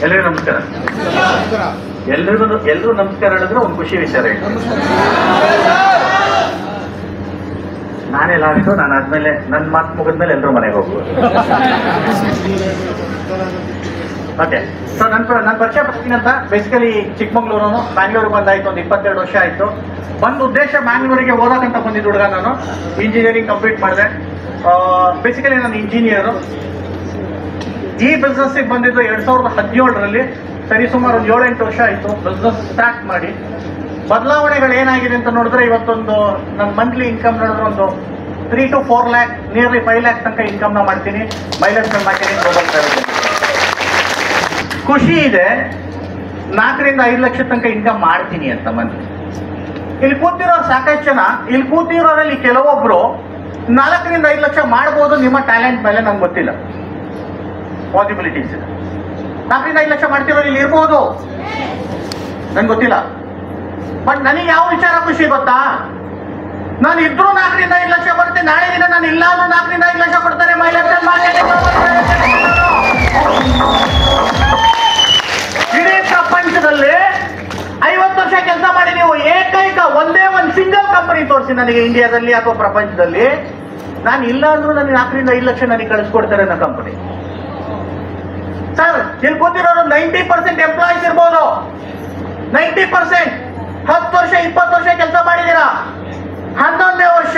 ಎಲ್ಲರಿಗೂ ನಮಸ್ಕಾರ. ಎಲ್ರಿಗೂ ನಮಸ್ಕಾರ ಹೇಳಿದ್ರೆ ಒಂದು ಖುಷಿ ವಿಚಾರ ಇದೆ. ನಾನೆಲ್ಲ ಆಗಿದ್ದು ನಾನು ಆದ್ಮೇಲೆ ನನ್ನ ಮಾತು ಮುಗಿದ್ಮೇಲೆ ಎಲ್ಲರೂ ಮನೆಗೆ ಹೋಗ್ಬೋದು. ಓಕೆ, ಸೊ ನನ್ನ ಪರಿಚಯ ಬರ್ತೀನಂತ ಬೇಸಿಕಲಿ ಚಿಕ್ಕಮಂಗ್ಳೂರು, ಬ್ಯಾಂಗ್ಳೂರಿಗೆ ಬಂದಾಯ್ತು. ಒಂದು 22 ವರ್ಷ ಆಯಿತು. ಒಂದು ಉದ್ದೇಶ ಬ್ಯಾಂಗ್ಳೂರಿಗೆ ಓದೋಕ್ಕಂತ ಬಂದಿದ್ದು ಹುಡುಗ. ನಾನು ಇಂಜಿನಿಯರಿಂಗ್ ಕಂಪ್ಲೀಟ್ ಮಾಡಿದೆ. ಬೇಸಿಕಲಿ ನಾನು ಇಂಜಿನಿಯರು. ಈ ಬಿಸ್ನೆಸ್ಸಿಗೆ ಬಂದಿದ್ದು 2017ರಲ್ಲಿ. ಸರಿ ಸುಮಾರು ಒಂದು 7-8 ವರ್ಷ ಆಯಿತು ಬಿಸ್ನೆಸ್ ಸ್ಟಾರ್ಟ್ ಮಾಡಿ. ಬದಲಾವಣೆಗಳು ಏನಾಗಿದೆ ಅಂತ ನೋಡಿದ್ರೆ, ಇವತ್ತೊಂದು ನನ್ನ ಮಂತ್ಲಿ ಇನ್ಕಮ್ ನೋಡಿದ್ರೆ ಒಂದು 3 to 4 lakh, ನಿಯರ್ಲಿ 5 lakh ತನಕ ಇನ್ಕಮ್ನ ಮಾಡ್ತೀನಿ. Mileage marketing global private. ಖುಷಿ ಇದೆ, 4 ರಿಂದ 5 ಲಕ್ಷ ತನಕ ಇನ್ಕಮ್ ಮಾಡ್ತೀನಿ ಅಂತ ಮಂತ್ಲಿ. ಇಲ್ಲಿ ಕೂತಿರೋರು ಸಾಕಷ್ಟು ಜನ, ಇಲ್ಲಿ ಕೂತಿರೋರಲ್ಲಿ ಕೆಲವೊಬ್ರು 4 ರಿಂದ 5 ಲಕ್ಷ ಮಾಡ್ಬೋದು. ನಿಮ್ಮ ಟ್ಯಾಲೆಂಟ್ ಮೇಲೆ ನಂಗೆ ಗೊತ್ತಿಲ್ಲ, ಪಾಸಿಬಿಲಿಟೀಸ್ ಇದೆ. 4 ರಿಂದ 5 ಲಕ್ಷ ಮಾಡ್ತಿರೋರು ಇಲ್ಲಿ ಇರ್ಬೋದು, ನಂಗೆ ಗೊತ್ತಿಲ್ಲ. ಬಟ್ ನನಗೆ ಯಾವ ವಿಚಾರ ಖುಷಿ ಗೊತ್ತಾ? ನಾನು ಇದ್ರೂ 4 ರಿಂದ 5 ಲಕ್ಷ ಬರುತ್ತೆ. ನಾಳೆ ದಿನ ನಾನು ಇಲ್ಲ ಅಂದ್ರೂ 4 ರಿಂದ 5 ಲಕ್ಷ ಕೊಡ್ತಾರೆ. ಇಡೀ ಪ್ರಪಂಚದಲ್ಲಿ 50 ವರ್ಷ ಕೆಲಸ ಮಾಡಿ ನೀವು ಏಕೈಕ ಒಂದೇ ಒಂದು ಸಿಂಗಲ್ ಕಂಪನಿ ತೋರಿಸಿ ನನಗೆ, ಇಂಡಿಯಾದಲ್ಲಿ ಅಥವಾ ಪ್ರಪಂಚದಲ್ಲಿ. ನಾನು ಇಲ್ಲ ಅಂದ್ರೂ ನನಗೆ 4 ರಿಂದ 5 ಲಕ್ಷ ನನಗೆ ಕಳಿಸ್ಕೊಡ್ತಾರೆ ನನ್ನ ಕಂಪನಿ. ಸರ್, ಇಲ್ಲಿ ಕೂತಿರೋರು 90% ಎಂಪ್ಲಾಯೀಸ್ ಇರ್ಬೋದು. 90% 10 ವರ್ಷ 20 ವರ್ಷ ಕೆಲಸ ಮಾಡಿದ್ದೀರಾ. 11ನೇ ವರ್ಷ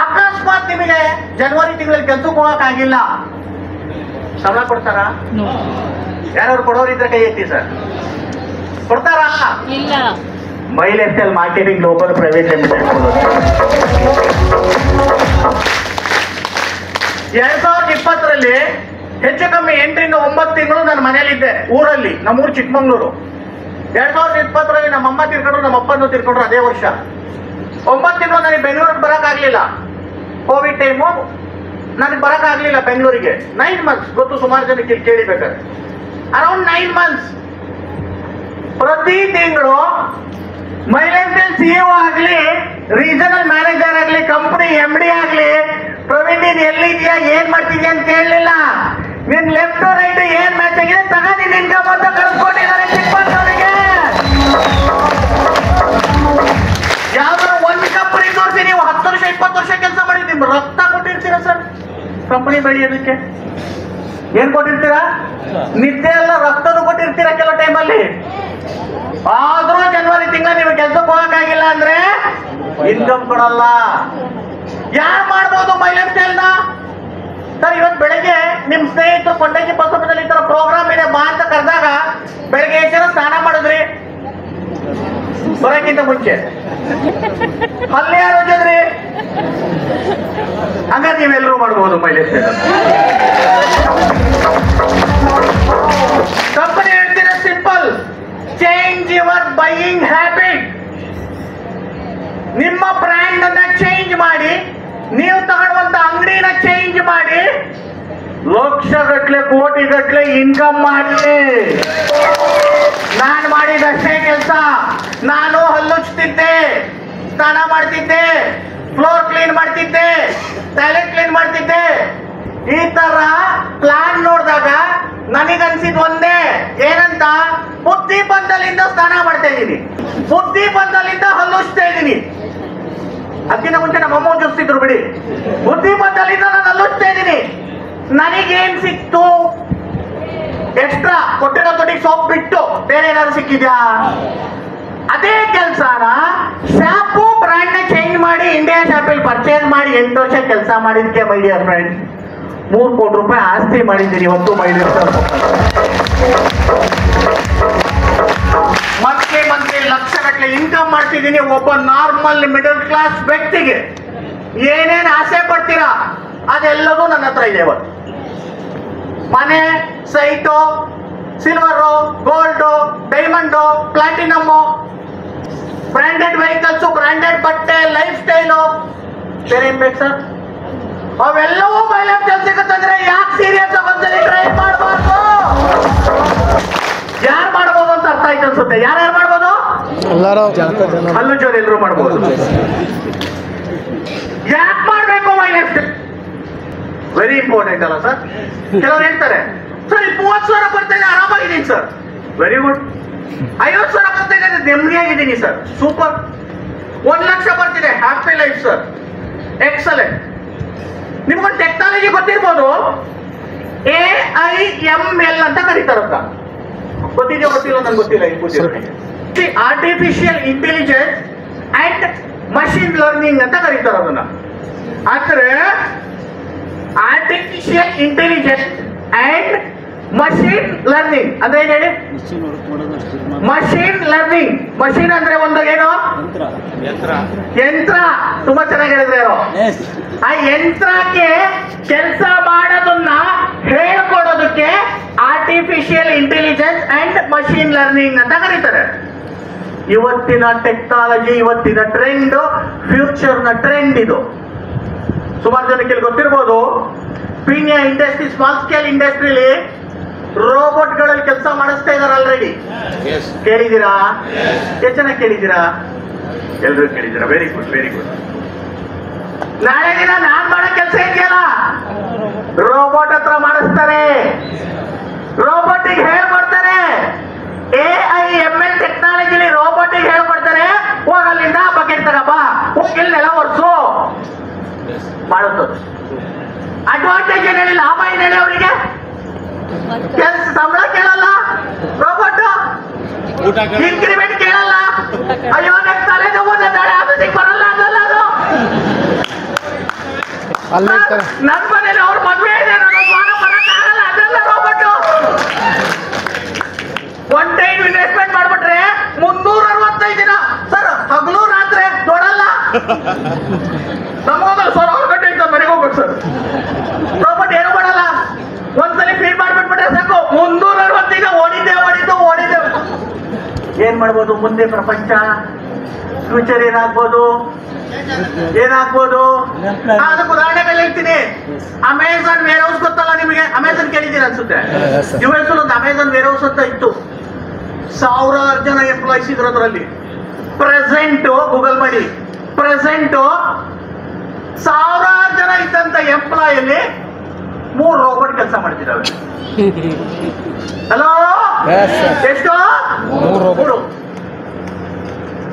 ಅಕಸ್ಮಾತ್ ನಿಮಗೆ ಜನವರಿ ತಿಂಗಳಲ್ಲಿ ಕೆಲ್ಸಕ್ಕೆ ಹೋಗಕ್ಕಾಗಿಲ್ಲ, ಸಂಬಳ ಕೊಡ್ತಾರಾ? ಯಾರು ಕೊಡೋರಿದ್ರೆ ಕೈ ಎತ್ತಿ ಸರ್. ಕೊಡ್ತಾರಾ? ಇಲ್ಲ. ಮೈಲೆಕ್ಟಲ್ ಮಾರ್ಕೆಟಿಂಗ್ ಗ್ಲೋಬಲ್ ಪ್ರೈವೇಟ್ ಲಿಮಿಟೆಡ್ 2020ರಲ್ಲಿ ಹೆಚ್ಚು ಕಮ್ಮಿ 8 ರಿಂದ 9 ತಿಂಗಳು ನಾನು ಮನೆಯಲ್ಲಿದ್ದೆ, ಊರಲ್ಲಿ. ನಮ್ಮೂರು ಚಿಕ್ಕಮಂಗ್ಳೂರು. 2020ರಲ್ಲಿ ನಮ್ಮ ಅಮ್ಮ ತೀರ್ಕೊಂಡ್ರು, ನಮ್ಮ ಅಪ್ಪನೂ ತೀರ್ಕೊಂಡ್ರು ಅದೇ ವರ್ಷ. 9 ತಿಂಗಳು ನನಗೆ ಬೆಂಗಳೂರಿಗೆ ಬರೋಕ್ಕಾಗಲಿಲ್ಲ. ಕೋವಿಡ್ ಟೈಮು ನನಗೆ ಬರೋಕ್ಕಾಗಲಿಲ್ಲ ಬೆಂಗಳೂರಿಗೆ. 9 months, ಗೊತ್ತು ಸುಮಾರು ಜನಕ್ಕೆ ಇಲ್ಲಿ ಕೇಳಿಬೇಕಾದ್ರೆ. ಅರೌಂಡ್ 9 months ಪ್ರತಿ ತಿಂಗಳು ಮೈಲೆಕ್ಟಲ್ ಸಿಇಒ ಆಗಲಿ, ರೀಜನಲ್ ಮ್ಯಾನೇಜರ್ ಆಗಲಿ, ಕಂಪನಿ MD ಆಗಲಿ, ಪ್ರವೀಣ್ ನೀನ್ ಎಲ್ಲಿದ್ಯಾ, ಏನ್ ಮಾಡ್ತಿದ್ಯಾ ಅಂತ ಕೇಳಲಿಲ್ಲ. ನಿನ್ ಲೆಫ್ಟ್ ರೈಟ್ ಏನ್ ಮ್ಯಾಚ್ ಆಗಿದೆ ತಗೊಂಡು ನಿನ್ ಇನ್ಕಮ್ ಅಂತ ಕಳ್ಸ್ಕೊಟ್ಟಿದ್ದಾರೆ ಚಿಕ್ಕಮಂಗ್ಳೂರಿಗೆ. ಯಾವ್ದಾದ್ರು ಒಂದು ಕಂಪನಿ ತೋರಿಸಿ, ನೀವು 10 ವರ್ಷ 20 ವರ್ಷ ಕೆಲಸ ಮಾಡಿ ನಿಮ್ ರಕ್ತ ಕೊಟ್ಟಿರ್ತೀರಾ ಸರ್ ಕಂಪನಿ ಬೆಳೆಯೋದಕ್ಕೆ? ಏನ್ ಕೊಟ್ಟಿರ್ತೀರಾ? ನಿದ್ದೆ ಎಲ್ಲ ರಕ್ತನೂ ಕೊಟ್ಟಿರ್ತೀರಾ ಕೆಲವು ಟೈಮಲ್ಲಿ. ಆದ್ರೂ ಜನವರಿ ತಿಂಗಳ ನೀವು ಕೆಲ್ಸಕ್ಕೆ ಹೋಗಕ್ಕಾಗಿಲ್ಲ ಅಂದ್ರೆ ಇನ್ಕಮ್ ಕೊಡಲ್ಲ. ಯಾರು ಮಾಡ್ಬೋದು ಮೈಲೆಕ್ಟಲ್ನ? ಸರ್, ಇವತ್ತು ಬೆಳಗ್ಗೆ ನಿಮ್ ಸ್ನೇಹಿತರು ಕೊಂಡಗಿ ಬಸಪ್ಪದಲ್ಲಿ ಈ ತರ ಪ್ರೋಗ್ರಾಮ್ ಇದೆ ಬಾ ಅಂತ ಕರೆದಾಗ ಬೆಳಗ್ಗೆ ಎಷ್ಟು ಜನ ಸ್ನಾನ ಮಾಡಿದ್ರಿ? ಬರೋಕ್ಕಿಂತ ಮುಂಚೆ ಅಲ್ಲಿ ಯಾರು ಹೋಗಿದ್ರಿ? ಹಂಗಾರೆ ನೀವೆಲ್ಲರೂ ಮಾಡ್ಬೋದು ಮೈಲೆಕ್ಟಲ್. ಕಂಪನಿ ಹೇಳ್ತೀರ simple, change your buying habit. ನಿಮ್ಮ ಬ್ರ್ಯಾಂಡ್ ಅನ್ನ ಚೇಂಜ್ ಮಾಡಿ, ನೀವು ತಗೊಳ್ಳುವಂತ ಅಂಗಡಿನ ಚೇಂಜ್ ಮಾಡಿ, ಲಕ್ಷಗಟ್ಲೆ ಕೋಟಿಗಟ್ಲೆ ಇನ್ಕಮ್ ಮಾಡಿ. ನಾನು ಮಾಡಿದಷ್ಟೇ ಕೆಲಸ. ನಾನು ಹಲ್ಲುಚ್ತಿದ್ದೆ, ಸ್ನಾನ ಮಾಡ್ತಿದ್ದೆ, ಫ್ಲೋರ್ ಕ್ಲೀನ್ ಮಾಡ್ತಿದ್ದೆ, ಟಾಯ್ಲೆಟ್ ಕ್ಲೀನ್ ಮಾಡ್ತಿದ್ದೆ. ಈ ತರ ಪ್ಲಾನ್ ನೋಡಿದಾಗ ನನಗನ್ಸಿದ್ ಒಂದೇ, ಏನಂತ? ಬುದ್ಧಿ ಬಂದಲಿಂದ ಸ್ನಾನ ಮಾಡ್ತಾ ಇದ್ದೀನಿ, ಬುದ್ಧಿ ಬಂದಲಿಂದ ಹಲ್ಲುಚ್ತಾ ಇದ್ದೀನಿ. ಅದಕ್ಕಿಂತ ಮುಂಚೆ ನಮ್ಮ ಅಮ್ಮ ಜೋಸ್ತಿದ್ರು ಬಿಡಿ. ಬುದ್ಧಿ ಬಂದಲಿಂದ ನಾನು ಹಲ್ಲುಚ್ತಾ ಇದ್ದೀನಿ. ನನಗೇನ್ ಸಿಕ್ತು? ಎಕ್ಸ್ಟ್ರಾ ಕೊಟ್ಟಿರೋ ದುಡ್ಡಿಗೆ ಸೋಪ್ ಬಿಟ್ಟು ಬೇರೆ ಏನಾದ್ರು ಸಿಕ್ಕಿದ್ಯಾ? ಅದೇ ಕೆಲಸನ ಶಾಂಪೂ ಬ್ರ್ಯಾಂಡ್ ನ ಚೇಂಜ್ ಮಾಡಿ ಇಂಡಿಯಾ ಶಾಪಲ್ಲಿ ಪರ್ಚೇಸ್ ಮಾಡಿ 8 ವರ್ಷ ಕೆಲಸ ಮಾಡಿದ್ಕೆ ಮೈ ಡಿಯರ್ ಫ್ರೆಂಡ್ 3 ಕೋಟಿ ರೂಪಾಯಿ ಆಸ್ತಿ ಮಾಡಿದ್ದೀರಿ ಇವತ್ತು ಮೈ ಡಿಯರ್ ಫ್ರೆಂಡ್. ಮಂತ್ಲಿ ಲಕ್ಷಗಟ್ಟಲೆ ಇನ್ಕಮ್ ಮಾಡ್ತಿದ್ದೀನಿ. ಒಬ್ಬ ನಾರ್ಮಲ್ ಮಿಡಲ್ ಕ್ಲಾಸ್ ವ್ಯಕ್ತಿಗೆ ಏನೇನು ಆಸೆ ಪಡ್ತೀರಾ ಅದೆಲ್ಲವೂ ನನ್ನ ಹತ್ರ ಇದೆ. ಇವತ್ತು ಮನೆ, site, silver, gold, diamond, platinum, branded vehicles, branded ಬಟ್ಟೆ, ಲೈಫ್ ಸ್ಟೈಲು, ಬೇರೆ ಏನ್ ಬೇಕು ಸರ್? ಅವೆಲ್ಲವೂ ಮೈಲೆಕ್ಟಲ್ ಸಿಗುತ್ತಂದ್ರೆ ಯಾಕೆ ಸೀರಿಯಸ್ ಒಂದ್ಸಲಿ ಟ್ರೈ ಮಾಡಬಾರ್ದು? ಯಾರು ಮಾಡ್ಬೋದು ಅಂತ ಅರ್ಥ ಆಯ್ತು ಅನ್ಸುತ್ತೆ. ಯಾರ್ಯಾರು ಮಾಡ್ಬೋದು? ಹಲ್ಲು ಜೋರು ಎಲ್ಲರೂ ಮಾಡ್ಬೋದು. ಯಾಕೆ ಮಾಡ್ಬೇಕು ಮೈಲೆಕ್ಟಲ್? ವೆರಿ ಇಂಪಾರ್ಟೆಂಟ್ ಅಲ್ಲ ಸರ್? ಕೆಲವ್ರು ಹೇಳ್ತಾರೆ ಸರ್ 30,000 ಬರ್ತಾ ಇದೆ, ಆರಾಮಾಗಿದ್ದೀನಿ ಸರ್. Very good. 50,000 ಬರ್ತಾ ಇದೆ, ನೆಮ್ಮದಿಯಾಗಿದ್ದೀನಿ ಸರ್. ಸೂಪರ್. 1,00,000 ಬರ್ತಿದೆ, ಹ್ಯಾಪಿ ಲೈಫ್ ಸರ್. ಎಕ್ಸಲೆಂಟ್. ನಿಮ್ಗೊಂದು ಟೆಕ್ನಾಲಜಿ ಗೊತ್ತಿರ್ಬೋದು, AIML ಅಂತ ಕರೀತಾರಂತ. ಗೊತ್ತಿದೆಯೋ ಗೊತ್ತಿಲ್ಲ ನಂಗೆ ಗೊತ್ತಿಲ್ಲ. Artificial intelligence and machine learning ಅಂತ ಕರೀತಾರೆ ಅದನ್ನ. ಅಂದ್ರೆ artificial intelligence and machine learning ಅಂದ್ರೆ ಏನ್ ಹೇಳಿ? Machine learning. ಮಷಿನ್ ಅಂದ್ರೆ ಒಂದು ಏನು? ಯಂತ್ರ. ತುಂಬಾ ಚೆನ್ನಾಗಿ ಹೇಳಿದ್ರೆ ಆ ಯಂತ್ರಕ್ಕೆ ಕೆಲಸ ಮಾಡೋದನ್ನ ಹೇಳ್ಕೊಡೋದಕ್ಕೆ artificial intelligence and machine learning ಅಂತ ಕರೀತಾರೆ. ಇವತ್ತಿನ ಟೆಕ್ನಾಲಜಿ, ಇವತ್ತಿನ ಟ್ರೆಂಡ್, ಫ್ಯೂಚರ್ ನ ಟ್ರೆಂಡ್ ಇದು. ಸುಮಾರು ಜನಕ್ಕೆ ಗೊತ್ತಿರ್ಬೋದು, Peenya industry, small scale industrially robot ಗಳಲ್ಲಿ ಕೆಲಸ ಮಾಡಿಸ್ತಾ ಇದಾರೆ ಆಲ್ರೆಡಿ. ಕೇಳಿದ್ದೀರಾ? ಎಷ್ಟು ಜನ ಕೇಳಿದ್ದೀರಾ? ಎಲ್ರು ಕೇಳಿದ್ದೀರಾ? Very good, very good. ನಾಳೆ ದಿನ ನಾನ್ ಮಾಡೋ ಕೆಲಸ ಇದೆಯಲ್ಲ, ರೋಬೋಟ್ ಹತ್ರ ಮಾಡಿಸ್ತಾರೆ. ರೋಬೋಟಿಗೆ ಹೇಳ್ಕೊಡ್ತಾರೆ. AIML ಟೆಕ್ನಾಲಜಿಲಿ ರೋಬೋಟಿಗೆ ಹೇಳ್ಕೊಡ್ತಾರೆ, ಹೋಗಲ್ಲಿಂದ ಬಕೆಟ್ ತಗಪ್ಪ, ಹೋಗಿಲ್ ನೆಲ ಒರ್ಸು ಮಾಡುತ್ತೆ. ಅಡ್ವಾಂಟೇಜ್ ಏನ್ ಹೇಳಿ, ಲಾಭ ಏನ್ ಹೇಳಿ ಅವರಿಗೆ? ಕೆಲಸ ಸಂಬಳ ಕೇಳಲ್ಲ ರೋಬೋಟ್, ಇನ್ಕ್ರಿಮೆಂಟ್ ಕೇಳಲ್ಲ. ಅಯ್ಯೋ ನನ್ನ ತಲೆ ನೋವು, ನಾಳೆ ಆಫೀಸಿಗೆ ಬರಲ್ಲ ಅದಲ್ಲ ಅದು. ನನ್ನ ಮನೇಲಿ ಅವ್ರ ಮದುವೆ ಇದೆ, ನನ್ನ ಸ್ವಾನ ಬರಕ್ಕಾಗಲ್ಲ ಅದೆಲ್ಲ ರೋಬೋಟ್. ಒನ್ ಟೈಮ್ ಇನ್ವೆಸ್ಟ್ಮೆಂಟ್ ಮಾಡ್ಬಿಟ್ರೆ 365 ದಿನ ಸರ್, ಹಗಲು ರಾತ್ರಿ ನೋಡಲ್ಲ. ನಮಗೋಗಲ್ಲ ಸರ್, 6 ಗಂಟೆ ಇದ್ದ ಮನೆಗೆ ಹೋಗ್ಬೇಕು ಸರ್. ರೋಬೋಟ್ ಏನು ಮಾಡಲ್ಲ, ಒಂದ್ಸಲಿ ಫೀಡ್ ಮಾಡ್ಬಿಟ್ಬಿಟ್ರೆ ಸಾಕು, 365 ಓಡಿದ್ದೆ. ಏನ್ ಮಾಡ್ಬೋದು ಮುಂದೆ ಪ್ರಪಂಚ, ಫ್ಯೂಚರ್ ಏನಾಗ್ಬೋದು? ಅದಕ್ಕೆ ಉದಾಹರಣೆಗಳು ಹೇಳ್ತೀನಿ. ಅಮೆಝಾನ್ ವೇರ್ ಹೌಸ್ ಗೊತ್ತಲ್ಲ ನಿಮಗೆ? ಅಮೆಝಾನ್ ಕೇಳಿದ್ದೀರ ಅನ್ಸುತ್ತೆ. US ಒಂದು ಅಮೆಝಾನ್ ವೇರ್ ಹೌಸ್ ಅಂತ ಇತ್ತು. 1,000 ಜನ ಎಂಪ್ಲಾಯ್ಸ್ ಇದ್ರು ಅದರಲ್ಲಿ. ಪ್ರೆಸೆಂಟ್ ಗೂಗಲ್ ಮಾಡಿ, ಪ್ರೆಸೆಂಟ್ 1,000 ಜನ ಇದ್ದಂತ ಎಂಪ್ಲಾಯಲ್ಲಿ 3 ರೋಬೋಟ್ ಕೆಲಸ ಮಾಡ್ತಿದ್ದಾವೆ. ಹಲೋ, ಎಷ್ಟು? 3.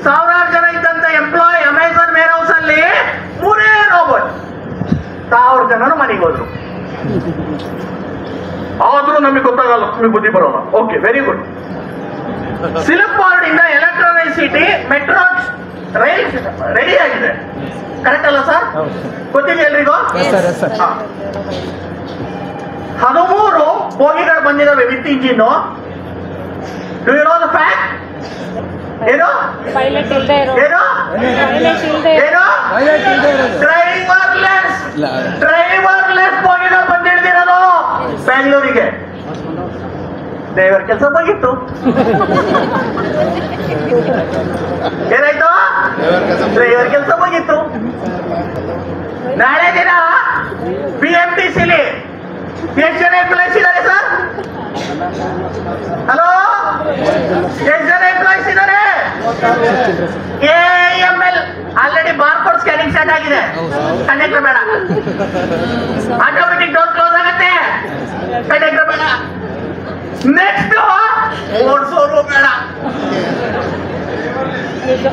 1,000 ಜನ ಇದ್ದಂತ ಎಂಪ್ಲಾಯ್ ಅಮೆಝಾನ್ ವೇರ್ ಹೌಸ್ ಅಲ್ಲಿ 3 ರೋಬೋಟ್. 1,000 ಜನರು ಮನೆಗೆ ಹೋದ್ರು. ಆದ್ರೂ ನಮಗೆ ಗೊತ್ತಾಗಲ್ಲ, ನಮಗೆ ಬುದ್ಧಿ ಬರೋಲ್ಲ. Okay, very good. Silk Board ಇಂದ Electronic City metro rail ready ಆಗಿದೆ, ಕರೆಕ್ಟ್ ಅಲ್ಲ ಸರ್? ಗೊತ್ತಿದೆ ಎಲ್ರಿಗೂ? 13 ಬೋಗಿಗಳು ಬಂದಿದ್ದಾವೆ with engine. Do you know the fact? ಏನು? ಡ್ರೈವರ್ಲೆಸ್ ಬೋಗಿಗಳು ಬಂದಿಳಿದಿರೋದು ಬೆಂಗಳೂರಿಗೆ. ಡ್ರೈವರ್ ಕೆಲಸ ಹೋಗಿತ್ತು. ಏನಾಯ್ತು? ಡ್ರೈವರ್ ಕೆಲಸ ಹೋಗಿತ್ತು. ನಾಳೆ ದಿನ BMTCಲಿ ಎಷ್ಟು ಜನ ಎಂಪ್ಲಾಯ್ಸ್ ಇದ್ದಾರೆ ಸರ್? ಹಲೋ, ಎಷ್ಟು ಜನ ಎಂಪ್ಲಾಯ್ಸ್ ಇದ್ದಾರೆ? AIML already barcode scanning start ಆಗಿದೆ. ಕಂಡಕ್ಟರ್ ಬೇಡ, ಆಟೋಮೆಟಿಕ್ ಡೋರ್ ಕ್ಲೋಸ್ ಆಗುತ್ತೆ. ಕಂಡಕ್ಟರ್ ಬೇಡ, ನೆಕ್ಸ್ಟ್ ಓಡಿಸೋರು ಬೇಡ,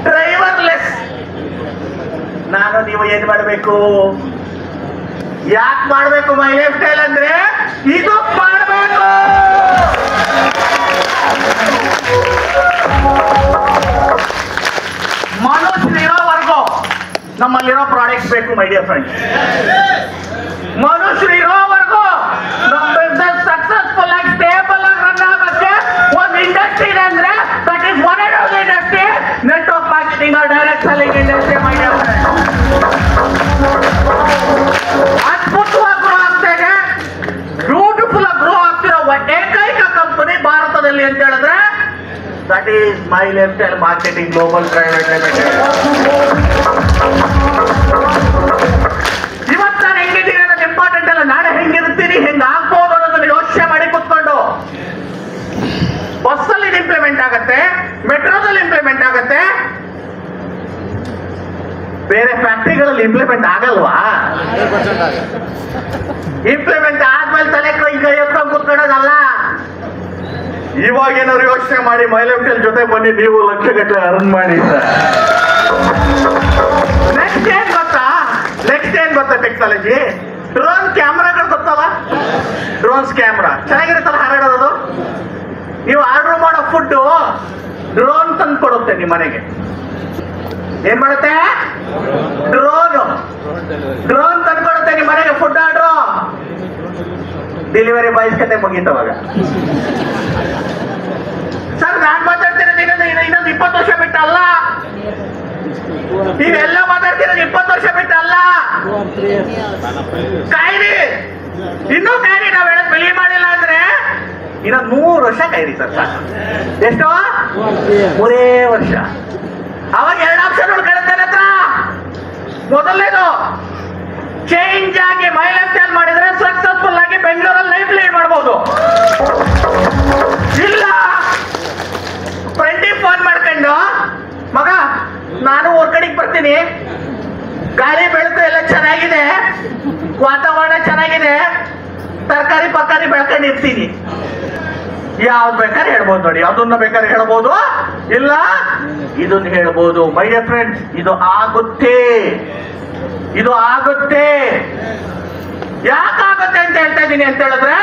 ಡ್ರೈವರ್ಲೆಸ್. ನಾನು ನೀವು ಏನ್ ಮಾಡಬೇಕು? ಯಾಕೆ ಮಾಡಬೇಕು ಮೈ ಲೈಫ್ ಸ್ಟೈಲ್ ಅಂದ್ರೆ ಇದು ಮಾಡಬೇಕು. ಮನುಷ್ಯರಿರೋವರೆಗೂ ನಮ್ಮಲ್ಲಿರೋ ಪ್ರಾಡಕ್ಟ್ಸ್ ಬೇಕು ಮೈ ಡಿಯರ್ ಫ್ರೆಂಡ್ಸ್. ಮನುಷ್ಯರಿರೋವರೆಗೂ ನಮ್ಮ ಬಿಸ್ನೆಸ್ ಸಕ್ಸಸ್ಫುಲ್ ಆಗಿ ಸ್ಟೇಬಲ್ ಆಗಿ ರನ್ ಆಗುತ್ತೆ. ಒಂದು ಇಂಡಸ್ಟ್ರಿ ಇದೆ ಅಂದ್ರೆ that is one and only industry, network marketing or direct selling industry my dear friends. ಅದ್ಭುತವಾಗಿ ಗ್ರೋ ಆಗ್ತಾ ಇದೆ, ಬ್ಯೂಟಿಫುಲ್ ಆಗಿ ಗ್ರೋ ಆಗ್ತಿರೋ ಏಕೈಕ ಕಂಪನಿ ಭಾರತದಲ್ಲಿ ಅಂತ ಹೇಳಿದ್ರೆ that is my life style marketing global private limited. ಇವತ್ತು ನಾನು ಹೆಂಗಿದ್ದೀನಿ ಅನ್ನೋದು ಇಂಪಾರ್ಟೆಂಟ್ ಅಲ್ಲ, ನಾಳೆ ಹೆಂಗಿರ್ತೀನಿ, ಹೆಂಗ್ ಆಗ್ಬೋದು ಅನ್ನೋದನ್ನ ಯೋಚನೆ ಮಾಡಿ ಕೂತ್ಕೊಂಡು ಬಸ್ಸಲ್ಲಿ ಇದು ಇಂಪ್ಲಿಮೆಂಟ್ ಆಗುತ್ತೆ, ಮೆಟ್ರೋದಲ್ಲಿ ಇಂಪ್ಲಿಮೆಂಟ್ ಆಗುತ್ತೆ, ಬೇರೆ ಫ್ಯಾಕ್ಟ್ರಿಗಳಲ್ಲಿ ಇಂಪ್ಲಿಮೆಂಟ್ ಆಗಲ್ವಾ? ಇಂಪ್ಲಿಮೆಂಟ್ ಆದ್ಮೇಲೆ ತಲೆ ಈಗ ಎತ್ಕೊಂಡು ಕೂತ್ಕೊಳ್ಳೋದಲ್ಲ. ಇವಾಗ ಏನಾದ್ರು ಯೋಚನೆ ಮಾಡಿ ಮೈಲೆಫ್ಟಲ್ ಜೊತೆ ಬನ್ನಿ, ನೀವು ಲಕ್ಷಗಟ್ಟಲೆ ಅರ್ನ್ ಮಾಡಿ. ನೆಕ್ಸ್ಟ್ ಏನ್ ಗೊತ್ತಾ ಟೆಕ್ನಾಲಜಿ? ಡ್ರೋನ್ ಕ್ಯಾಮ್ರಾಗಳು ಗೊತ್ತಲ್ಲ? ಡ್ರೋನ್ಸ್ ಕ್ಯಾಮ್ರಾ ಚೆನ್ನಾಗಿರುತ್ತಲ್ಲ ಹಾರಾಡೋದು. ನೀವು ಆರ್ಡರ್ ಮಾಡೋ ಫುಡ್ ಡ್ರೋನ್ ತಂದು ಕೊಡುತ್ತೆ ನಿಮ್ಮ ಮನೆಗೆ. ಏನ್ ಮಾಡುತ್ತೆ? ಡ್ರೋನ್ ತಂದು ಕೊಡುತ್ತೆ ನಿಮ್ಮ ಮನೆಗೆ ಫುಡ್ ಆರ್ಡ್ರು. ಡೆಲಿವರಿ ಬಾಯ್ಸ್ ಕತೆ ಮುಗೀತವಾಗ. ಸರ್ ನಾನ್ ಮಾತಾಡ್ತಿರೋದು ಇನ್ನೊಂದು 20 ವರ್ಷ ಬಿಟ್ಟಲ್ಲ. ನೀವೆಲ್ಲ ಮಾತಾಡ್ತಿರೋದು 20 ವರ್ಷ ಬಿಟ್ಟಲ್ಲ. ಕಾಯಿರಿ, ಇನ್ನೂ ಕಾಯಿರಿ. ನಾವ್ ಹೇಳಕ್ ಬಿಲಿ ಮಾಡಿಲ್ಲ ಅಂದ್ರೆ ಇನ್ನೊಂದು 100 ವರ್ಷ ಕಾಯಿರಿ ಸರ್. ಸಾಕು. ಎಷ್ಟು? 3 ವರ್ಷ. ಅವಾಗ 2 ಆಪ್ಷನ್ ಕೇಳುತ್ತೆ ನನ್ನ ಹತ್ರ. ಮೊದಲನೇದು, ಚೇಂಜ್ ಆಗಿ ಮೈ ಲೈಫ್ ಸ್ಟೈಲ್ ಮಾಡಿದ್ರೆ ಸಕ್ಸಸ್ಫುಲ್ ಆಗಿ ಬೆಂಗಳೂರಲ್ಲಿ ಲೈಫ್ ಲೀಡ್ ಮಾಡಬಹುದು. ಇಲ್ಲ, ಫ್ರೆಂಡಿಗೆ ಫೋನ್ ಮಾಡ್ಕೊಂಡು, ಮಗ ನಾನು ಹೊರಗಡೆಗೆ ಬರ್ತೀನಿ, ಗಾಳಿ ಬೆಳಕು ಎಲ್ಲ ಚೆನ್ನಾಗಿದೆ, ವಾತಾವರಣ ಚೆನ್ನಾಗಿದೆ, ತರಕಾರಿ ಪರ್ಕಾರಿ ಬೆಳ್ಕೊಂಡು ಇರ್ತೀನಿ. ಯಾವ್ದು ಬೇಕಾದ್ರೆ ಹೇಳ್ಬೋದು ನೋಡಿ. ಅದನ್ನ ಬೇಕಾದ್ರೆ ಹೇಳ್ಬೋದು, ಇಲ್ಲ ಇದನ್ನ ಹೇಳ್ಬೋದು. ಮೈ ಡಿಯರ್ ಫ್ರೆಂಡ್ಸ್, ಇದು ಆಗುತ್ತೆ. ಯಾಕಾಗುತ್ತೆ ಅಂತ ಹೇಳ್ತಾ ಇದ್ದೀನಿ ಅಂತ ಹೇಳಿದ್ರೆ,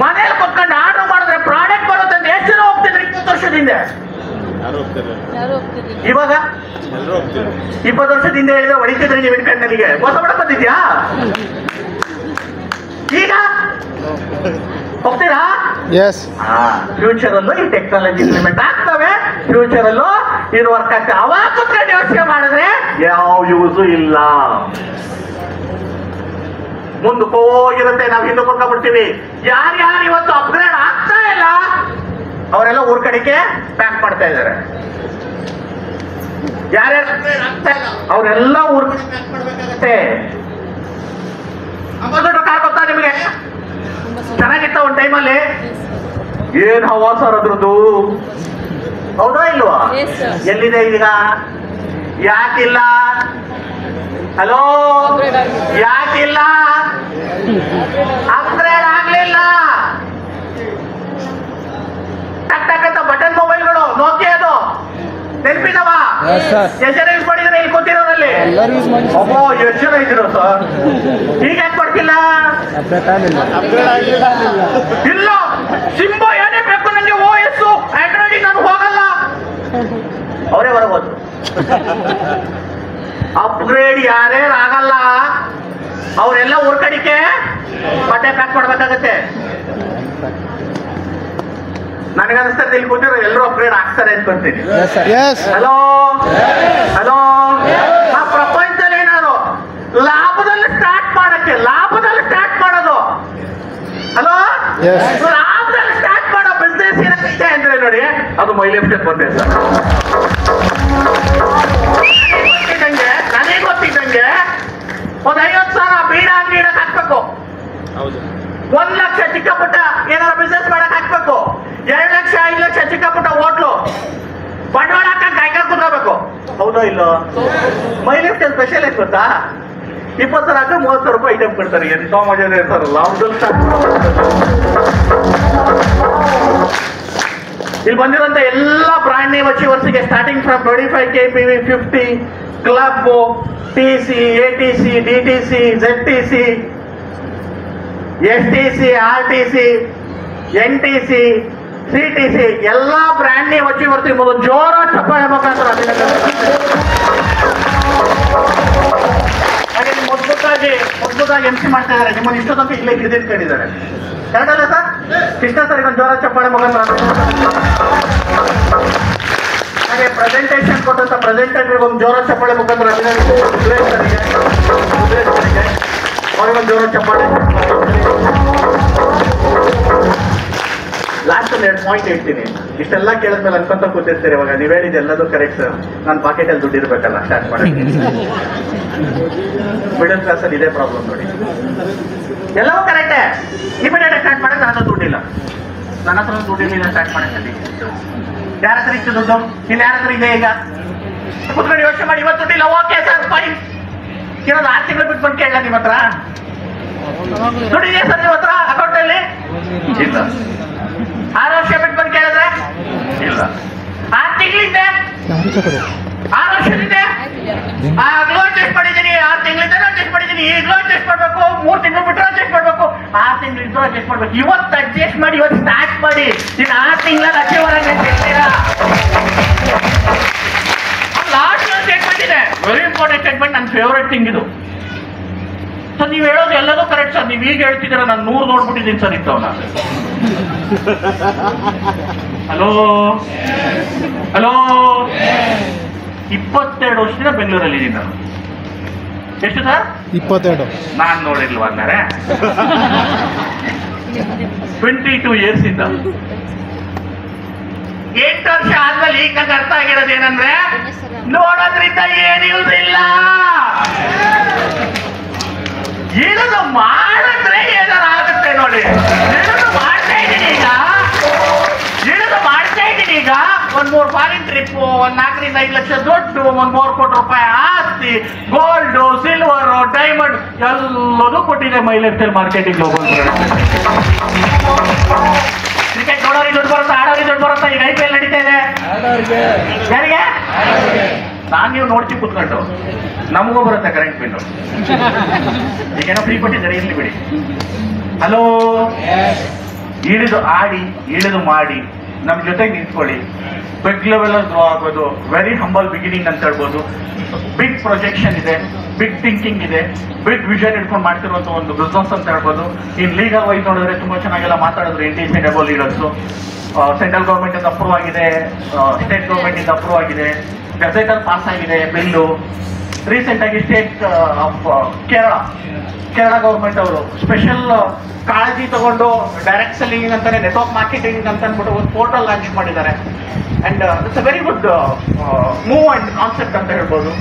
ಮನೇಲಿ ಕುತ್ಕೊಂಡು ಆರ್ಡರ್ ಮಾಡಿದ್ರೆ ಪ್ರಾಡಕ್ಟ್ ಬರುತ್ತೆ ಅಂತ ಎಷ್ಟು ಜನ ಹೋಗ್ತಿದ್ರು 20 ವರ್ಷದಿಂದ? ಇವಾಗ 20 ವರ್ಷದಿಂದ ಹೇಳಿದ್ರೆ ಹೊಡಿತಿದ್ರೆ ನೀವು ಇಟ್ಕೊಂಡು ನನಗೆ ಮೋಸ ಮಾಡಕ್ ಬಂದಿದ್ಯಾ? ಈಗ ಹೋಗ್ತೀರಾ? ಫ್ಯೂಚರ್ ಅಲ್ಲೂ ಈ ಟೆಕ್ನಾಲಜಿ ಇಂಪ್ಲಿಮೆಂಟ್ ಆಗ್ತವೆ. ಫ್ಯೂಚರ್ ಅಲ್ಲೂ ಇದು ವರ್ಕ್ ಆಗ್ತವೆ. ಅವಾಗ ಕುತ್ಕೊಂಡು ಯೋಚನೆ ಮಾಡಿದ್ರೆ ಯಾವ ಯೂಸು ಇಲ್ಲ. ಮುಂದಕ್ಕೆ ಹೋಗಿರುತ್ತೆ, ನಾವು ಹಿಂದೆ ಕೊಡ್ಕೊಂಡ್ಬಿಡ್ತೀವಿ. ಯಾರ್ಯಾರು ಇವತ್ತು ಅಪ್ಗ್ರೇಡ್ ಆಗ್ತಾ ಇಲ್ಲ ಅವರೆಲ್ಲ ಊರ್ ಕಡೆಗೆ ಪ್ಯಾಕ್ ಮಾಡ್ತಾ ಇದ್ದಾರೆ. ಯಾರ್ಯಾರು ಅಪ್ಗ್ರೇಡ್ ಆಗ್ತಾ ಇಲ್ಲ ಅವರೆಲ್ಲ ಊರ್ ಕಡೆ ಪ್ಯಾಕ್ ಮಾಡ್ಬೇಕಾಗತ್ತೆ. ಕಾರ್ ಗೊತ್ತಾ ನಿಮಗೆ? ಚೆನ್ನಾಗಿತ್ತ ಒಂದ್ ಟೈಮಲ್ಲಿ. ಏನ್ ಹವಾ ಸರ್ ಅದ್ರದ್ದು, ಹೌದಾ ಇಲ್ವಾ? ಎಲ್ಲಿದೆ ಈಗ? ಯಾಕಿಲ್ಲ? ಹಲೋ, ಯಾಕಿಲ್ಲ? ಅಪ್ಗ್ರೇಡ್ ಆಗ್ಲಿಲ್ಲ. ಟಕ್ ಟಕ್ ಅಂತ ಬಟನ್ ಮೊಬೈಲ್ಗಳು, ನೋಕಿಯಾದು ನೆನಪಿದವ? ಎಷ್ಟು ಜನ ಯೂಸ್ ಮಾಡಿದ್ರೆ ಇಲ್ಲಿ ಕೂತಿರೋರಲ್ಲಿ? ಅಬ್ಬೋ, ಎಷ್ಟು ಜನ ಇದ್ರು ಸರ್. ಈಗ ಯಾಕೆ ಮಾಡ್ತಿಲ್ಲ? ಇಲ್ಲ, ಸಿಂಬಾ ಏನೇ ಬೇಕು ನನಗೆ, OS ಆಂಡ್ರಾಯ್ಡ್ ನಾನು ಹೋಗಲ್ಲ. ಅವರೇ ಹೊರಗೋದು. ಅಪ್ಗ್ರೇಡ್ ಯಾರ್ಯಾರು ಆಗಲ್ಲ ಅವರೆಲ್ಲ ಊರ್ ಕಡಿಕೆ ಬಟ್ಟೆ ಪ್ಯಾಕ್ ಮಾಡ್ಬೇಕಾಗತ್ತೆ. ನನಗನ್ನಿಸ್ತದೆ ಇಲ್ಲಿ ಕೂತಿರೋ ಎಲ್ಲರೂ ಅಪ್ಗ್ರೇಡ್ ಆಗ್ತಾರೆ ಅನ್ಕೊಂತೀನಿ. ಹಲೋ, ಆ ಪ್ರಪಂಚದಲ್ಲಿ ಏನಾದ್ರು ಲಾಭದಲ್ಲಿ ಸ್ಟಾರ್ಟ್ ಮಾಡೋದು. ಹಲೋ, ಲಾಭದಲ್ಲಿ ಸ್ಟಾರ್ಟ್ ಮಾಡೋ ಬಿಸ್ನೆಸ್ ಏನಾಗುತ್ತೆ ಅಂದ್ರೆ ನೋಡಿ, ಅದು ಮೈ ಲೈಫ್ ಸ್ಟೈಲ್ ಬಂದೆ ಸರ್. ನನಗೆ ಗೊತ್ತಿದ್ದಂಗೆ ಒಂದು 50,000 ಬೀಡ ಅಂಗಡಿ ಇಡಕ್ ಹಾಕ್ಬೇಕು. 1 ಲಕ್ಷ ಚಿಕ್ಕ ಪುಟ್ಟ ಏನಾದ್ರು ಬಿಸ್ನೆಸ್ ಮಾಡಕ್ ಹಾಕ್ಬೇಕು. 2 ಲಕ್ಷ 5 ಲಕ್ಷ ಚಿಕ್ಕ ಪುಟ್ಟ ಹೋಟ್ಲು ಬಂಡವಾಳ ಹಾಕಕ್ ಕಾಯ್ಕ ಕುತ್ಕೋಬೇಕು. ಹೌದೋ ಇಲ್ಲೋ? ಮೈ ಲೈಫ್ ಸ್ಟೈಲ್ ಸ್ಪೆಷಲ್ ಎಷ್ಟು ಗೊತ್ತಾ? 20,000 ಹಾಕಿ 30,000 ರೂಪಾಯಿ ಐಟಮ್ ಕೊಡ್ತಾರೆ. ಎಂತ ಮಜಾ ಇರ್ತಾರಲ್ಲ. ಇಲ್ಲಿ ಬಂದಿರುವಂತ ಎಲ್ಲ ಬ್ರಾಂಡ್ ನೇಮ್ ಅಚೀವರ್ಸ್ಗೆ starting from 25 KPV 50 club, TC, ATC, DTC, ZTC, STC, RTC, NTC, CTC ಎಲ್ಲ ಬ್ರ್ಯಾಂಡ್ ನೇಮ್ ಅಚೀವರ್ಸ್ ಮೊದಲು ಜೋರ ಚಪ್ಪಾಳೆ ಮುಖಾಂತರ ಹಾಗೆ ಮುದ್ಬುತ್ತಾಗಿ MC ಮಾಡ್ತಾ ಇದ್ದಾರೆ. ನಿಮ್ಮನ್ನು ಇಷ್ಟ ತನಕ ಇಲ್ಲೇ ಹಿಡಿದಿಟ್ಕೊಂಡಿದ್ದಾರೆ. ಕರೆಕ್ಟ್ ಅಲ್ಲ ಸರ್? ಕೃಷ್ಣ ಸರ್ ಈಗ ಜೋರ ಚಪ್ಪಾಳೆ ಮುಖಾಂತರ. ಹಾಗೆ ಪ್ರೆಸೆಂಟೇಷನ್ ಕೊಟ್ಟಂತ ಪ್ರೆಸೆಂಟರ್ಗೆ ಒಂದು ಜೋರ ಚಪ್ಪಾಳೆ ಮುಖಾಂತರ ಅವ್ರಿಗೊಂದು ಜೋರ ಚಪ್ಪಾಳೆ. ಲಾಸ್ಟ್ ಒಂದು 2 ಪಾಯಿಂಟ್ ಹೇಳ್ತೀನಿ. ಇಷ್ಟೆಲ್ಲ ಕೇಳಿದ್ಮೇಲೆ ಅನ್ಕೊಂತ ಕೂತಿರ್ತೀರಿ. ಇವಾಗ ನೀವು ಹೇಳಿದ್ದು ಎಲ್ಲದೂ ಕರೆಕ್ಟ್ ಸರ್. ನನ್ನ ಪಾಕೆಟಲ್ಲಿ ದುಡ್ಡು ಇರ್ಬೇಕಲ್ಲ ಸ್ಟಾರ್ಟ್ ಮಾಡಿ. ಮಿಡಲ್ ಕ್ಲಾಸಲ್ಲಿ ಇದೇ ಪ್ರಾಬ್ಲಮ್ ನೋಡಿ. ಎಲ್ಲವೂ ಕರೆಕ್ಟೇ, ಇಮಿಡಿಯೇಟ್ ಸ್ಟಾರ್ಟ್ ಮಾಡೋದು. ನನ್ನ ದುಡ್ಡಿಲ್ಲ, ನನ್ನ ಹತ್ರ ದುಡ್ಡಿಲ್ಲ ಸ್ಟಾರ್ಟ್ ಮಾಡಕ್ಕೆ. ಯಾರ ಹತ್ರ ಇತ್ತು ದುಡ್ಡು? ಇಲ್ಲಿ ಯಾರ ಹತ್ರ ಇದೆ? ಈಗ ಕುತ್ಕೊಂಡು ಯೋಚನೆ ಮಾಡಿ. ಇವತ್ತು ದುಡ್ಡಿಲ್ಲ, ಓಕೆ ಸರ್ ಫೈನ್. ಇನ್ನೊಂದು 6 ತಿಂಗಳು ಬಿಟ್ಟು ಬಂದು ಕೇಳಲ್ಲ ನಿಮ್ಮ ಹತ್ರ ದುಡ್ಡಿದೆ ಸರ್ ನಿಮ್ಮ ಹತ್ರ ಅಕೌಂಟ್ ಅಲ್ಲಿ ಇಲ್ಲ. 6 ವರ್ಷ ಬಿಟ್ಟು ಬಂದು ಕೇಳಿದ್ರೆ ಇಲ್ಲ. 6 ತಿಂಗಳಿಂದ 6 ವರ್ಷದಿಂದ ಆಗ್ಲೂ ಟೆಸ್ಟ್ ಮಾಡಿದ್ದೀನಿ, 6 ತಿಂಗಳಿಂದ ಟೆಸ್ಟ್ ಮಾಡಿದ್ದೀನಿ, ಈಗಲೂ ಟೆಸ್ಟ್ ಮಾಡ್ಬೇಕು, 3 ತಿಂಗಳು ಬಿಟ್ಟರೆ ಟೆಸ್ಟ್ ಮಾಡ್ಬೇಕು, 6 ತಿಂಗಳು ಇದ್ರೂ ಟೆಸ್ಟ್ ಮಾಡ್ಬೇಕು. ಇವತ್ತು ಅಡ್ಜಸ್ಟ್ ಮಾಡಿ, ಇವತ್ತು ಸ್ಟಾರ್ಟ್ ಮಾಡಿ. ಇನ್ನು 6 ತಿಂಗಳ ರಜೆ ಹೊರಗೆ ಸಿಗ್ತೀರಾ? ಲಾಸ್ಟ್ ಸ್ಟೇಟ್ಮೆಂಟ್ ಇದೆ, ವೆರಿ ಇಂಪಾರ್ಟೆಂಟ್ ಸ್ಟೇಟ್ಮೆಂಟ್, ನನ್ನ ಫೇವರೇಟ್ ಥಿಂಗ್ ಇದು. ಸರ್ ನೀವು ಹೇಳೋದು ಎಲ್ಲದೂ ಕರೆಕ್ಟ್ ಸರ್, ನೀವು ಈಗ ಹೇಳ್ತಿದ್ದೀರ, ನಾನು 100 ನೋಡ್ಬಿಟ್ಟಿದ್ದೀನಿ ಸರ್ ಇಂಥವನ್ನ. ಹಲೋ ಹಲೋ 22 ವರ್ಷದಿಂದ ಬೆಂಗಳೂರಲ್ಲಿ ಇದ್ದೀನಿ ನಾನು. ಎಷ್ಟು ಸರ್? 22. ನಾನು ನೋಡಿರ್ಲಿಲ್ಲ ಅಂದರೆ 22 ಇಯರ್ಸ್ ಇಂದ. 8 ವರ್ಷ ಆದ್ಮೇಲೆ ಈಗ ನಂಗೆ ಅರ್ಥ ಆಗಿರೋದು ಏನಂದ್ರೆ, ನೋಡೋದ್ರಿಂದ ಏನು ಯೂಸ್ ಇಲ್ಲ, ಏನದು ಮಾಡಿದ್ರೆ ಏನಾರು ಆಗುತ್ತೆ ನೋಡಿ. ಏನದು ಮಾಡ್ತಾ ಇದ್ದೀನಿ ಈಗ, ಏನದು ಮಾಡ್ತಾ ಇದ್ದೀನಿ ಈಗ. 1 3 ಫಾರಿನ್ ಟ್ರಿಪ್, 1 4 ರಿಂದ 5 ಲಕ್ಷ ದುಡ್ಡು, 1 3 ಕೋಟಿ ರೂಪಾಯಿ ಆಸ್ತಿ, ಗೋಲ್ಡ್, ಸಿಲ್ವರ್, ಡೈಮಂಡ್ ಎಲ್ಲದೂ ಕೊಟ್ಟಿದೆ ಮೈ ಲೈಫ್ ಸ್ಟೈಲ್ ಮಾರ್ಕೆಟಿಂಗ್ ಹೋಗೋದು. ಕ್ರಿಕೆಟ್ ನೋಡೋರಿಗೆ ದುಡ್ಡು ಬರುತ್ತಾ, ಆಡೋರಿಗೆ ದುಡ್ಡು ಬರುತ್ತಾ? ಈಗ IPL ನಡೀತಾ ಇದೆ, ಯಾರಿಗೆ? ನಾನು ನೀವು ನೋಡ್ತೀವಿ ಕೂತ್ಕೊಂಡು, ನಮಗೂ ಬರುತ್ತೆ ಕರೆಂಟ್ ಬಿಲ್ಲು. ಈಗೇನೋ ಫ್ರೀ ಕೊಟ್ಟಿದ್ದಾರೆ, ಇರ್ಲಿ ಬಿಡಿ. ಹಲೋ, ಇಳಿದು ಆಡಿ, ಇಳಿದು ಮಾಡಿ, ನಮ್ಮ ಜೊತೆಗೆ ನಿಂತ್ಕೊಳ್ಳಿ. ಬಿಗ್ ಲೆವೆಲ್ ಗ್ರೋ ಆಗೋದು, ವೆರಿ ಹಂಬಲ್ ಬಿಗಿನಿಂಗ್ ಅಂತ ಹೇಳ್ಬೋದು. ಬಿಗ್ ಪ್ರೊಜೆಕ್ಷನ್ ಇದೆ, ಬಿಗ್ ಥಿಂಕಿಂಗ್ ಇದೆ, ಬಿಗ್ ವಿಷನ್ ಇಟ್ಕೊಂಡು ಮಾಡ್ತಿರುವಂಥ ಒಂದು ಬಿಸ್ನೆಸ್ ಅಂತ ಹೇಳ್ಬೋದು. ಇನ್ ಲೀಗಲ್ ವೈಸ್ ನೋಡಿದ್ರೆ ತುಂಬಾ ಚೆನ್ನಾಗೆಲ್ಲ ಮಾತಾಡಿದ್ರು. NTC ಲೀಡರ್ಸು ಸೆಂಟ್ರಲ್ ಗೌರ್ಮೆಂಟ್ ಇಂದ ಅಪ್ರೂವ್ ಆಗಿದೆ, ಸ್ಟೇಟ್ ಗೌರ್ಮೆಂಟ್ ಇಂದ ಅಪ್ರೂವ್ ಆಗಿದೆ, ಗೆಜೆಟಲ್ಲಿ ಪಾಸ್ ಆಗಿದೆ ಬಿಲ್ಲು. ರೀಸೆಂಟ್ ಆಗಿ ಸ್ಟೇಟ್ ಆಫ್ ಕೇರಳ ಗೌರ್ಮೆಂಟ್ ಅವರು ಸ್ಪೆಷಲ್ ಕಾಳಜಿ ತಗೊಂಡು ಡೈರೆಕ್ಟ್ ಸೆಲ್ಲಿಂಗ್ ಅಂತಾನೆ, ನೆಟ್ವರ್ಕ್ ಮಾರ್ಕೆಟಿಂಗ್ ಅಂತ ಅಂದ್ಬಿಟ್ಟು ಒಂದು ಪೋರ್ಟಲ್ ಲಾಂಚ್ ಮಾಡಿದ್ದಾರೆ. And it's a very good move and concept ಅಂತ ಹೇಳ್ಬೋದು.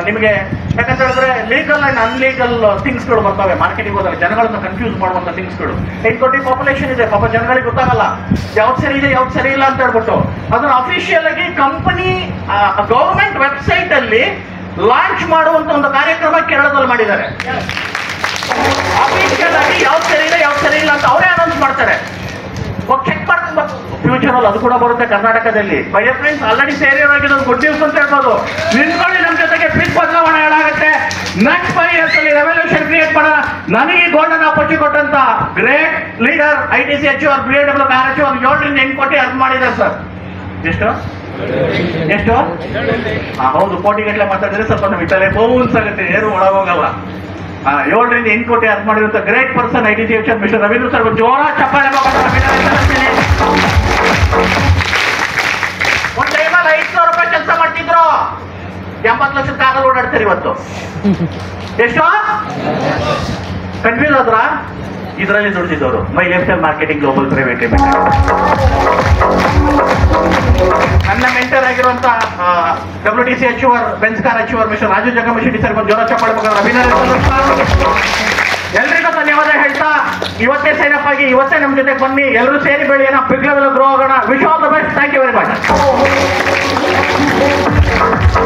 ನಿಮಗೆ ಯಾಕಂತ ಹೇಳಿದ್ರೆ ಲೀಗಲ್ ಅಂಡ್ ಅನ್ಲೀಗಲ್ ಥಿಂಗ್ಸ್ಗಳು ಬರ್ತವೆ ಮಾರ್ಕೆಟಿಂಗ್ ಹೋದಾಗ, ಜನಗಳನ್ನ ಕನ್ಫ್ಯೂಸ್ ಮಾಡುವಂತ ಥಿಂಗ್ಸ್ಗಳು. 8 ಕೋಟಿ ಪಾಪ್ಯುಲೇಷನ್ ಇದೆ, ಪಾಪ ಜನಗಳಿಗೆ ಗೊತ್ತಾಗಲ್ಲ ಯಾವ್ದು ಸರಿ ಇದೆ ಯಾವ್ದು ಸರಿ ಇಲ್ಲ ಅಂತ ಹೇಳ್ಬಿಟ್ಟು. ಅದನ್ನ ಅಫಿಷಿಯಲ್ ಆಗಿ ಕಂಪನಿ ಗೌರ್ಮೆಂಟ್ ವೆಬ್ಸೈಟ್ ಅಲ್ಲಿ ಲಾಂಚ್ ಮಾಡುವಂತ ಒಂದು ಕಾರ್ಯಕ್ರಮ ಕೇರಳದಲ್ಲಿ ಮಾಡಿದ್ದಾರೆ. ಅಫಿಷಿಯಲ್ ಆಗಿ ಯಾವ್ದು ಸರಿ ಇದೆ ಯಾವ್ದು ಸರಿ ಇಲ್ಲ ಅಂತ ಅವರೇ ಅನೌನ್ಸ್ ಮಾಡ್ತಾರೆ. ಚೆಕ್ ಮಾಡ್ಕೊಂಡು ಫ್ಯೂಚರ್ ಅಲ್ಲಿ ಅದು ಕೂಡ ಬರುತ್ತೆ ಕರ್ನಾಟಕದಲ್ಲಿ. ಬೈ ಫ್ರೆಂಡ್ಸ್, ಆಲ್ರೆಡಿ ಸೇರಿರೋರಿಗೆ ಗುಡ್ ನ್ಯೂಸ್ ಅಂತ ಹೇಳ್ಬೋದು. ನಿಂತ್ಕೊಳ್ಳಿ, ನಮ್ಮ ಜೊತೆಗೆ ಬಿಗ್ ಬದಲಾವಣೆ ಹೇಳಾಗುತ್ತೆ. ನೆಕ್ಸ್ಟ್ 5 years ಅಲ್ಲಿ ರೆವಲ್ಯೂಷನ್ ಕ್ರಿಯೇಟ್ ಮಾಡೋಣ. ನನಗೆ ಗೋಲ್ಡನ್ ಆಪರ್ಚುನಿಟಿ ಕೊಟ್ಟಂತ great leader ITC HUR BAW RHU 7 ರಿಂದ 8 ಕೋಟಿ ಅರ್ನ್ ಮಾಡಿದ್ದಾರೆ ಸರ್. ಎಷ್ಟು ಎಷ್ಟು? ಹೌದು, ಕೋಟಿಗಟ್ಟಲೆ ಮಾತಾಡಿದ್ರೆ ಸ್ವಲ್ಪ ನಮಗೆ ತಲೆ ಬೋನ್ಸ್ ಆಗುತ್ತೆ, ಏನು ಒಳಗೋಗಲ್ಲ. 7 ರಿಂದ 8 ಕೋಟಿ ಅರ್ನ್ ಮಾಡಿರುವಂತ great person ITC HUR mister Ravindra sir. ಜೋರ ಚಪ್ಪಾಳೆ. ಒಂದು ಟೈಮಲ್ಲಿ 5,000 ರೂಪಾಯಿ ಕೆಲಸ ಮಾಡ್ತಿದ್ರು, 80 ಲಕ್ಷದ ಕಾರಲ್ಲಿ ಓಡಾಡ್ತಾರೆ ಇವತ್ತು. ಎಷ್ಟು ಕನ್ಫ್ಯೂಸ್ ಆದ್ರ? ಇದರಲ್ಲಿ ದುಡ್ದಿದ್ದವರು my life style marketing global private limited. ನನ್ನ ಮೆಂಟರ್ ಆಗಿರುವಂತ WTC HUR Benz car HUR mister Raju Jagamishetti sir ಒಂದು ಜೋರ ಚಪ್ಪಾಳೆ ಎಲ್ರಿಗೂ ಧನ್ಯವಾದ ಹೇಳ್ತಾ, ಇವತ್ತೇ ಸೈನ್ ಅಪ್ ಆಗಿ ಇವತ್ತೇ ನಮ್ಮ ಜೊತೆಗೆ ಬನ್ನಿ, ಎಲ್ಲರೂ ಸೇರಿ ಬೆಳೆಯೋಣ, ಬಿಗ್ ಲೆವೆಲ್ ಗ್ರೋ ಆಗೋಣ. Wish all the best. Thank you very much.